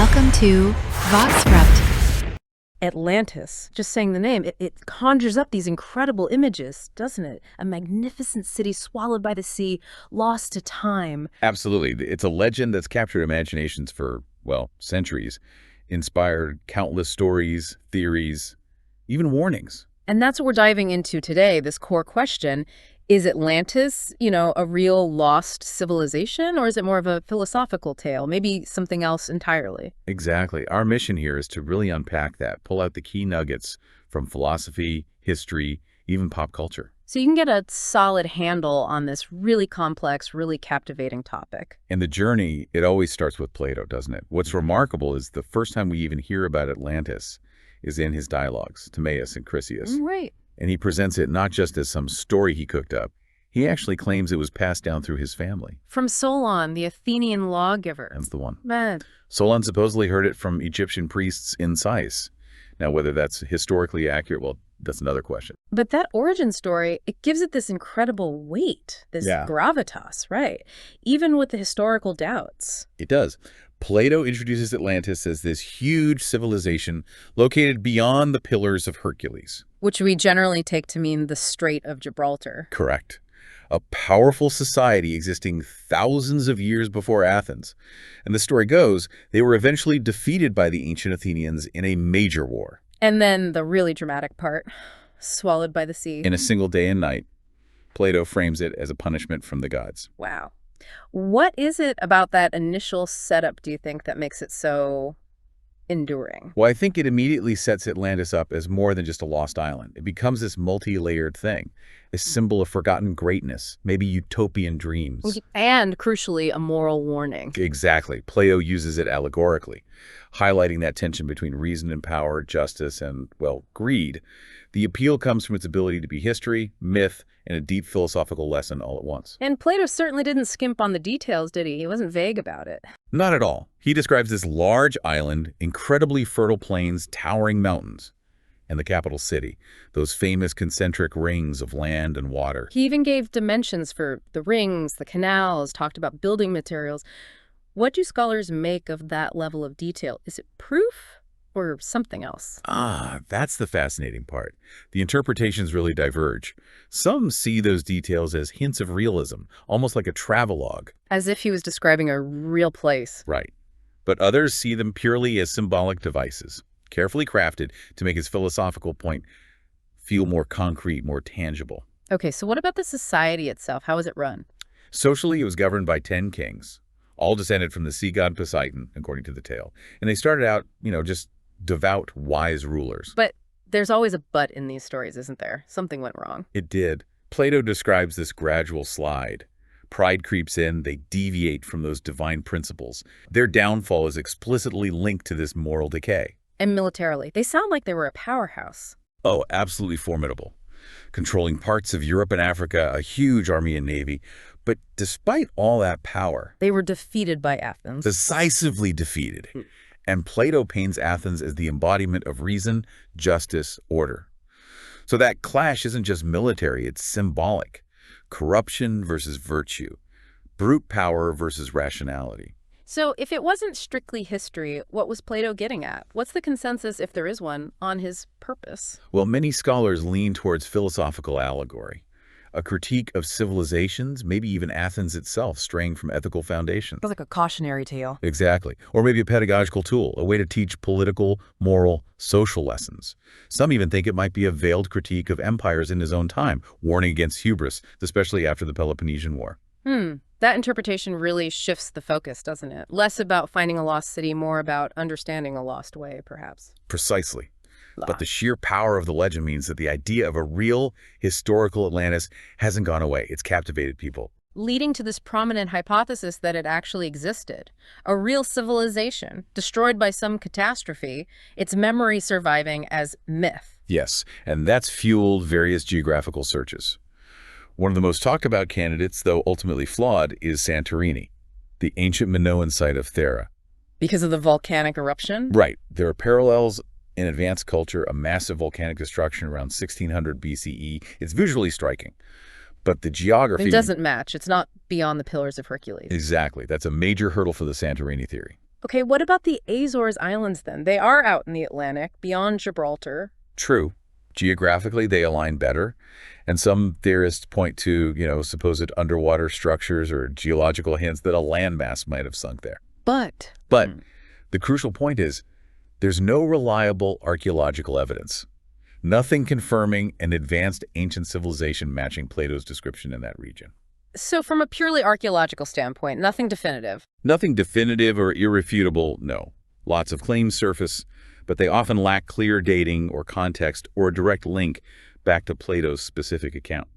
Welcome to VoxCrupt. Atlantis, just saying the name, it conjures up these incredible images, doesn't it? A magnificent city swallowed by the sea, lost to time. Absolutely. It's a legend that's captured imaginations for, well, centuries, inspired countless stories, theories, even warnings. And that's what we're diving into today, this core question. Is Atlantis, a real lost civilization, or is it more of a philosophical tale, maybe something else entirely? Exactly. Our mission here is to really unpack that, pull out the key nuggets from philosophy, history, even pop culture. So you can get a solid handle on this really complex, really captivating topic. And the journey, it always starts with Plato, doesn't it? What's remarkable is the first time we even hear about Atlantis is in his dialogues, Timaeus and Critias. Right. And he presents it not just as some story he cooked up. He actually claims it was passed down through his family. From Solon, the Athenian lawgiver. That's the one. Man. Solon supposedly heard it from Egyptian priests in Sais. Now, whether that's historically accurate, well, that's another question. But that origin story, it gives it this incredible weight, this gravitas, right? Even with the historical doubts. It does. Plato introduces Atlantis as this huge civilization located beyond the Pillars of Hercules. Which we generally take to mean the Strait of Gibraltar. Correct. A powerful society existing thousands of years before Athens. And the story goes, they were eventually defeated by the ancient Athenians in a major war. And then the really dramatic part, swallowed by the sea. In a single day and night, Plato frames it as a punishment from the gods. Wow. What is it about that initial setup, do you think, that makes it so enduring? Well, I think it immediately sets Atlantis up as more than just a lost island. It becomes this multi-layered thing, a symbol of forgotten greatness, maybe utopian dreams. And, crucially, a moral warning. Exactly. Plato uses it allegorically, highlighting that tension between reason and power, justice, and, well, greed. The appeal comes from its ability to be history, myth, and a deep philosophical lesson all at once. And Plato certainly didn't skimp on the details, did he? He wasn't vague about it. Not at all. He describes this large island, incredibly fertile plains, towering mountains, and the capital city, those famous concentric rings of land and water. He even gave dimensions for the rings, the canals, talked about building materials. What do scholars make of that level of detail? Is it proof or something else? That's the fascinating part. The interpretations really diverge. Some see those details as hints of realism, almost like a travelogue. As if he was describing a real place. Right. But others see them purely as symbolic devices, carefully crafted to make his philosophical point feel more concrete, more tangible. Okay, so what about the society itself? How is it run? Socially, it was governed by 10 kings, all descended from the sea god Poseidon, according to the tale. And they started out, just devout, wise rulers. But there's always a but in these stories, isn't there? Something went wrong. It did. Plato describes this gradual slide. Pride creeps in, they deviate from those divine principles. Their downfall is explicitly linked to this moral decay. And militarily, they sound like they were a powerhouse. Oh, absolutely formidable. Controlling parts of Europe and Africa, a huge army and navy. But despite all that power, they were defeated by Athens. Decisively defeated. And Plato paints Athens as the embodiment of reason, justice, order. So that clash isn't just military, it's symbolic. Corruption versus virtue. Brute power versus rationality. So if it wasn't strictly history, what was Plato getting at? What's the consensus, if there is one, on his purpose? Well, many scholars lean towards philosophical allegory. A critique of civilizations, maybe even Athens itself, straying from ethical foundations. Like a cautionary tale. Exactly. Or maybe a pedagogical tool, a way to teach political, moral, social lessons. Some even think it might be a veiled critique of empires in his own time, warning against hubris, especially after the Peloponnesian War. That interpretation really shifts the focus, doesn't it? Less about finding a lost city, more about understanding a lost way, perhaps. Precisely. But the sheer power of the legend means that the idea of a real historical Atlantis hasn't gone away. It's captivated people. Leading to this prominent hypothesis that it actually existed. A real civilization, destroyed by some catastrophe, its memory surviving as myth. Yes, and that's fueled various geographical searches. One of the most talked about candidates, though ultimately flawed, is Santorini, the ancient Minoan site of Thera. Because of the volcanic eruption? Right. There are parallels in advanced culture, a massive volcanic destruction around 1600 BCE. It's visually striking. But the geography... It doesn't match. It's not beyond the Pillars of Hercules. Exactly. That's a major hurdle for the Santorini theory. Okay, what about the Azores Islands then? They are out in the Atlantic, beyond Gibraltar. True. Geographically, they align better, and some theorists point to, supposed underwater structures or geological hints that a landmass might have sunk there. But But the crucial point is, there's no reliable archaeological evidence. Nothing confirming an advanced ancient civilization matching Plato's description in that region. So from a purely archaeological standpoint, nothing definitive. Nothing definitive or irrefutable, no. Lots of claims surface, but they often lack clear dating or context or a direct link back to Plato's specific account.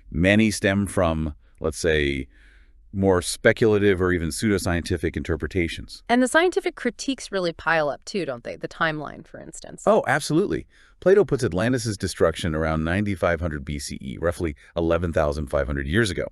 Many stem from, let's say, more speculative or even pseudoscientific interpretations. And the scientific critiques really pile up too, don't they? The timeline, for instance. Oh, absolutely. Plato puts Atlantis' destruction around 9500 BCE, roughly 11,500 years ago.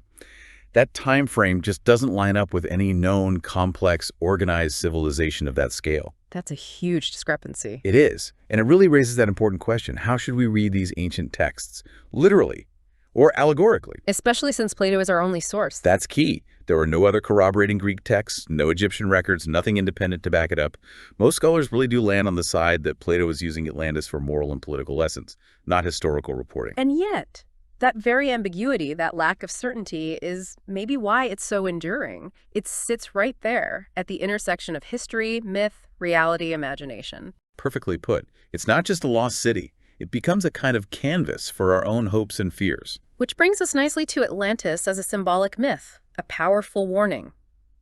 That time frame just doesn't line up with any known, complex, organized civilization of that scale. That's a huge discrepancy. It is, and it really raises that important question. How should we read these ancient texts? Literally or allegorically? Especially since Plato is our only source. That's key. There were no other corroborating Greek texts, no Egyptian records, nothing independent to back it up. Most scholars really do land on the side that Plato was using Atlantis for moral and political lessons, not historical reporting. And yet, that very ambiguity, that lack of certainty, is maybe why it's so enduring. It sits right there at the intersection of history, myth, reality, imagination. Perfectly put. It's not just a lost city. It becomes a kind of canvas for our own hopes and fears. Which brings us nicely to Atlantis as a symbolic myth, a powerful warning.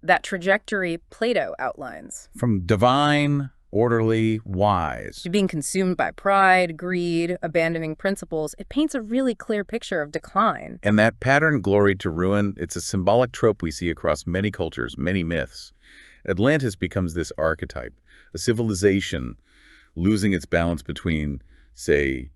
That trajectory Plato outlines. From divine, orderly, wise. To being consumed by pride, greed, abandoning principles, it paints a really clear picture of decline. And that pattern, glory to ruin, it's a symbolic trope we see across many cultures, many myths. Atlantis becomes this archetype, a civilization losing its balance between, say,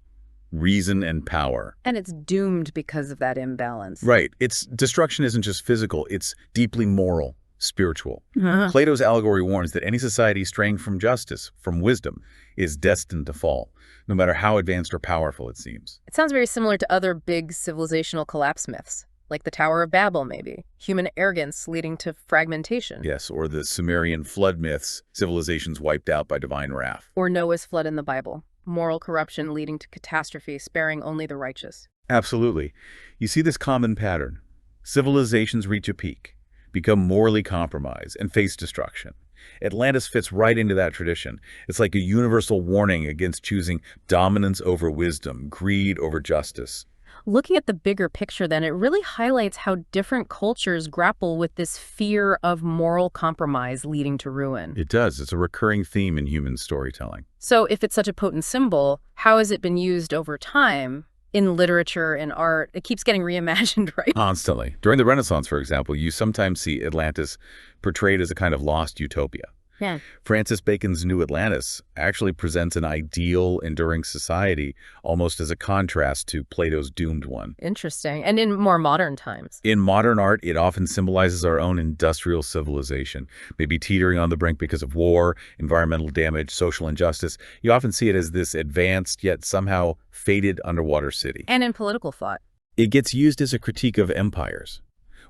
reason and power. And it's doomed because of that imbalance. Right. Its destruction isn't just physical, it's deeply moral, spiritual. Plato's allegory warns that any society straying from justice, from wisdom, is destined to fall, no matter how advanced or powerful it seems. It sounds very similar to other big civilizational collapse myths, like the Tower of Babel, maybe. Human arrogance leading to fragmentation. Yes, or the Sumerian flood myths, civilizations wiped out by divine wrath. Or Noah's flood in the Bible. Moral corruption leading to catastrophe, sparing only the righteous. Absolutely. You see this common pattern. Civilizations reach a peak, become morally compromised, and face destruction. Atlantis fits right into that tradition. It's like a universal warning against choosing dominance over wisdom, greed over justice. Looking at the bigger picture, then, it really highlights how different cultures grapple with this fear of moral compromise leading to ruin. It does. It's a recurring theme in human storytelling. So if it's such a potent symbol, how has it been used over time in literature and art? It keeps getting reimagined, right? Constantly. During the Renaissance, for example, you sometimes see Atlantis portrayed as a kind of lost utopia. Yeah. Francis Bacon's New Atlantis actually presents an ideal, enduring society almost as a contrast to Plato's doomed one. Interesting. And in more modern times. In modern art, it often symbolizes our own industrial civilization, maybe teetering on the brink because of war, environmental damage, social injustice. You often see it as this advanced yet somehow faded underwater city. And in political thought. It gets used as a critique of empires,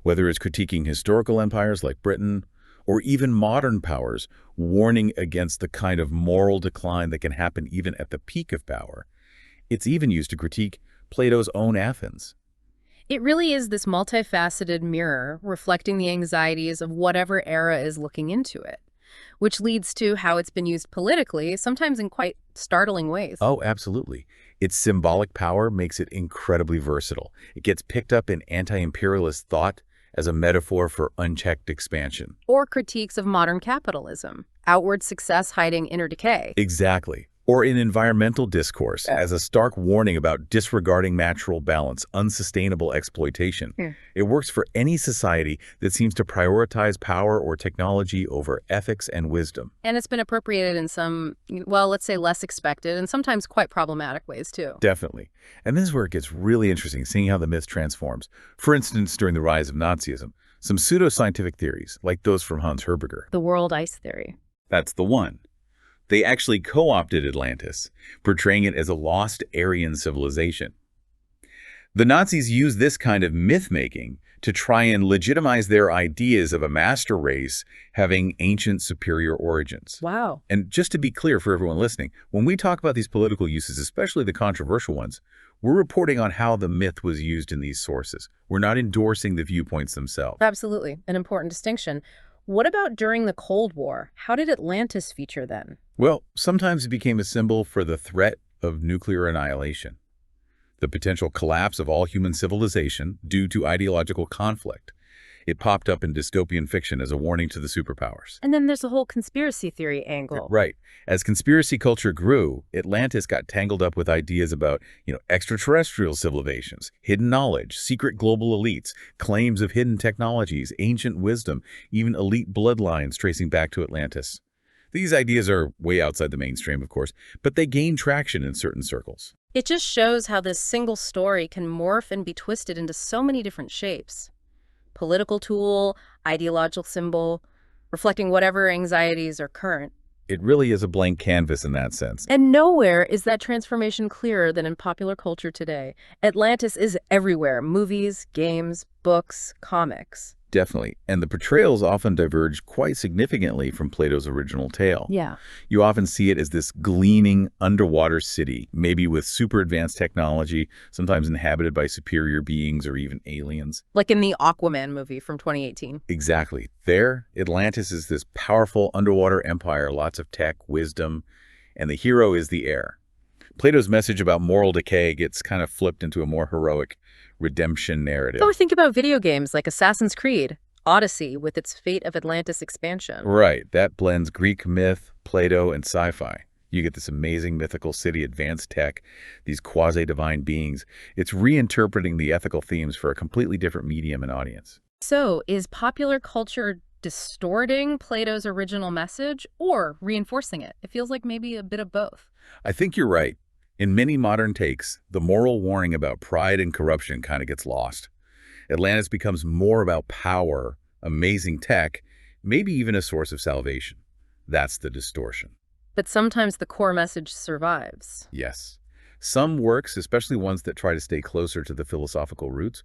whether it's critiquing historical empires like Britain, or even modern powers, warning against the kind of moral decline that can happen even at the peak of power. It's even used to critique Plato's own Athens. It really is this multifaceted mirror reflecting the anxieties of whatever era is looking into it, which leads to how it's been used politically, sometimes in quite startling ways. Oh, absolutely. Its symbolic power makes it incredibly versatile. It gets picked up in anti-imperialist thought as a metaphor for unchecked expansion. Or critiques of modern capitalism, outward success hiding inner decay. Exactly. Or in environmental discourse as a stark warning about disregarding natural balance, unsustainable exploitation. It works for any society that seems to prioritize power or technology over ethics and wisdom. And it's been appropriated in some, well, let's say less expected and sometimes quite problematic ways too. Definitely. And this is where it gets really interesting, seeing how the myth transforms. For instance, during the rise of Nazism, some pseudoscientific theories, like those from Hans Herberger. The world ice theory. That's the one. They actually co-opted Atlantis, portraying it as a lost Aryan civilization. The Nazis used this kind of myth-making to try and legitimize their ideas of a master race having ancient superior origins. Wow. And just to be clear for everyone listening, when we talk about these political uses, especially the controversial ones, we're reporting on how the myth was used in these sources. We're not endorsing the viewpoints themselves. Absolutely. An important distinction. What about during the Cold War? How did Atlantis feature then? Well, sometimes it became a symbol for the threat of nuclear annihilation, the potential collapse of all human civilization due to ideological conflict. It popped up in dystopian fiction as a warning to the superpowers. And then there's the whole conspiracy theory angle. Right. As conspiracy culture grew, Atlantis got tangled up with ideas about, extraterrestrial civilizations, hidden knowledge, secret global elites, claims of hidden technologies, ancient wisdom, even elite bloodlines tracing back to Atlantis. These ideas are way outside the mainstream, of course, but they gain traction in certain circles. It just shows how this single story can morph and be twisted into so many different shapes. Political tool, ideological symbol, reflecting whatever anxieties are current. It really is a blank canvas in that sense. And nowhere is that transformation clearer than in popular culture today. Atlantis is everywhere. Movies, games, books, comics. Definitely. And the portrayals often diverge quite significantly from Plato's original tale. Yeah. You often see it as this gleaming underwater city, maybe with super advanced technology, sometimes inhabited by superior beings or even aliens. Like in the Aquaman movie from 2018. Exactly. There, Atlantis is this powerful underwater empire, lots of tech, wisdom, and the hero is the heir. Plato's message about moral decay gets kind of flipped into a more heroic redemption narrative. Or think about video games like Assassin's Creed, Odyssey, with its Fate of Atlantis expansion. Right. That blends Greek myth, Plato, and sci-fi. You get this amazing mythical city, advanced tech, these quasi-divine beings. It's reinterpreting the ethical themes for a completely different medium and audience. So, is popular culture distorting Plato's original message or reinforcing it? It feels like maybe a bit of both. I think you're right. In many modern takes, the moral warning about pride and corruption kind of gets lost. Atlantis becomes more about power, amazing tech, maybe even a source of salvation. That's the distortion. But sometimes the core message survives. Yes. Some works, especially ones that try to stay closer to the philosophical roots,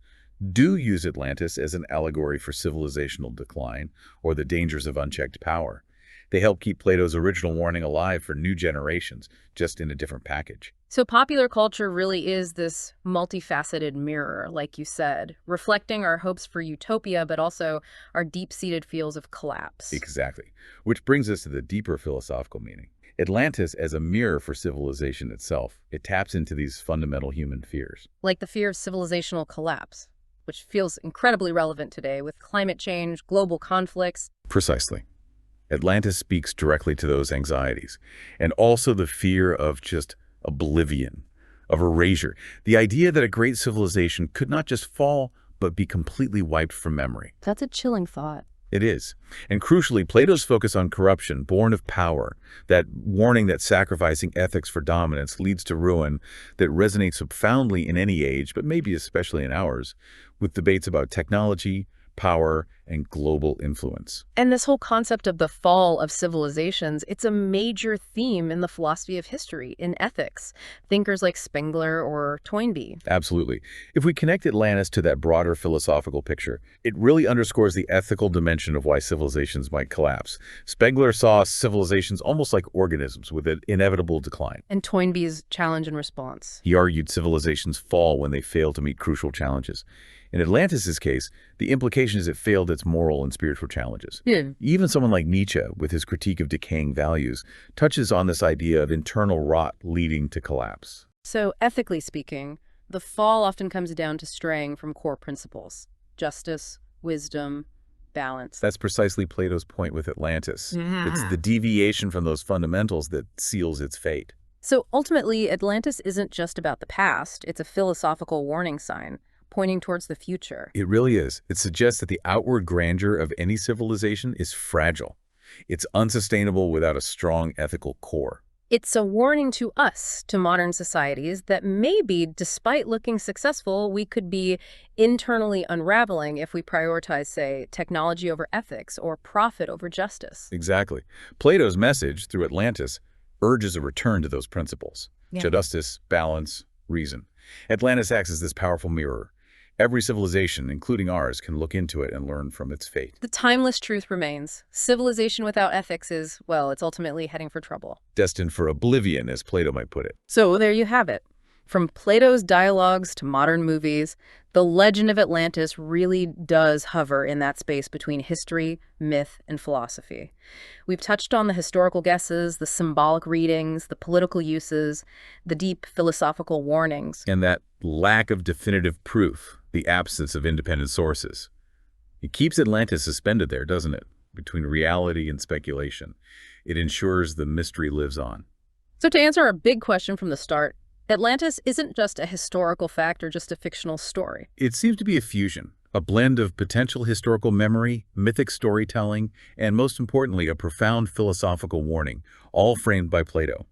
do use Atlantis as an allegory for civilizational decline or the dangers of unchecked power. They help keep Plato's original warning alive for new generations, just in a different package. So popular culture really is this multifaceted mirror, like you said, reflecting our hopes for utopia, but also our deep-seated fears of collapse. Exactly. Which brings us to the deeper philosophical meaning. Atlantis as a mirror for civilization itself. It taps into these fundamental human fears. Like the fear of civilizational collapse, which feels incredibly relevant today with climate change, global conflicts. Precisely. Atlantis speaks directly to those anxieties, and also the fear of just oblivion, of erasure, the idea that a great civilization could not just fall, but be completely wiped from memory. That's a chilling thought. It is. And crucially, Plato's focus on corruption, born of power, that warning that sacrificing ethics for dominance leads to ruin, that resonates profoundly in any age, but maybe especially in ours, with debates about technology, power, and global influence. And this whole concept of the fall of civilizations, it's a major theme in the philosophy of history, in ethics. Thinkers like Spengler or Toynbee. Absolutely. If we connect Atlantis to that broader philosophical picture, it really underscores the ethical dimension of why civilizations might collapse. Spengler saw civilizations almost like organisms with an inevitable decline. And Toynbee's challenge and response. He argued civilizations fall when they fail to meet crucial challenges. In Atlantis' case, the implication is it failed its moral and spiritual challenges. Even someone like Nietzsche, with his critique of decaying values, touches on this idea of internal rot leading to collapse. So, ethically speaking, the fall often comes down to straying from core principles. Justice, wisdom, balance. That's precisely Plato's point with Atlantis. It's the deviation from those fundamentals that seals its fate. So, ultimately, Atlantis isn't just about the past. It's a philosophical warning sign, pointing towards the future. It really is. It suggests that the outward grandeur of any civilization is fragile. It's unsustainable without a strong ethical core. It's a warning to us, to modern societies, that maybe, despite looking successful, we could be internally unraveling if we prioritize, say, technology over ethics or profit over justice. Exactly. Plato's message, through Atlantis, urges a return to those principles. Justice, balance, reason. Atlantis acts as this powerful mirror. Every civilization, including ours, can look into it and learn from its fate. The timeless truth remains. Civilization without ethics is, well, it's ultimately heading for trouble. Destined for oblivion, as Plato might put it. So there you have it. From Plato's dialogues to modern movies, the legend of Atlantis really does hover in that space between history, myth, and philosophy. We've touched on the historical guesses, the symbolic readings, the political uses, the deep philosophical warnings. And that lack of definitive proof, the absence of independent sources. It keeps Atlantis suspended there, doesn't it? Between reality and speculation. It ensures the mystery lives on. So to answer our big question from the start, Atlantis isn't just a historical fact or just a fictional story. It seems to be a fusion, a blend of potential historical memory, mythic storytelling, and most importantly, a profound philosophical warning, all framed by Plato.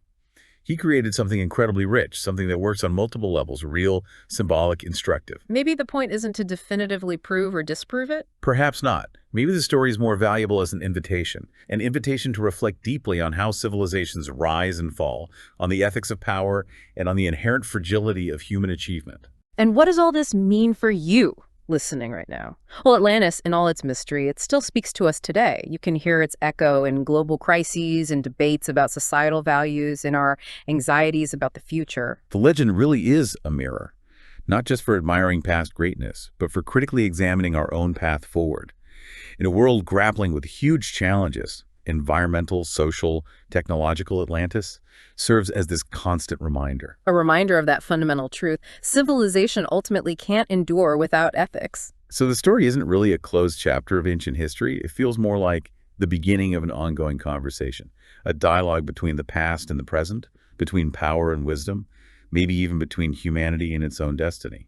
He created something incredibly rich, something that works on multiple levels, real, symbolic, instructive. Maybe the point isn't to definitively prove or disprove it. Perhaps not. Maybe the story is more valuable as an invitation to reflect deeply on how civilizations rise and fall, on the ethics of power, and on the inherent fragility of human achievement. And what does all this mean for you listening right now? Well, Atlantis, in all its mystery, it still speaks to us today. You can hear its echo in global crises and debates about societal values, in our anxieties about the future. The legend really is a mirror, not just for admiring past greatness, but for critically examining our own path forward. In a world grappling with huge challenges, environmental, social, technological, Atlantis serves as this constant reminder. A reminder of that fundamental truth. Civilization ultimately can't endure without ethics. So the story isn't really a closed chapter of ancient history. It feels more like the beginning of an ongoing conversation, a dialogue between the past and the present, between power and wisdom, maybe even between humanity and its own destiny.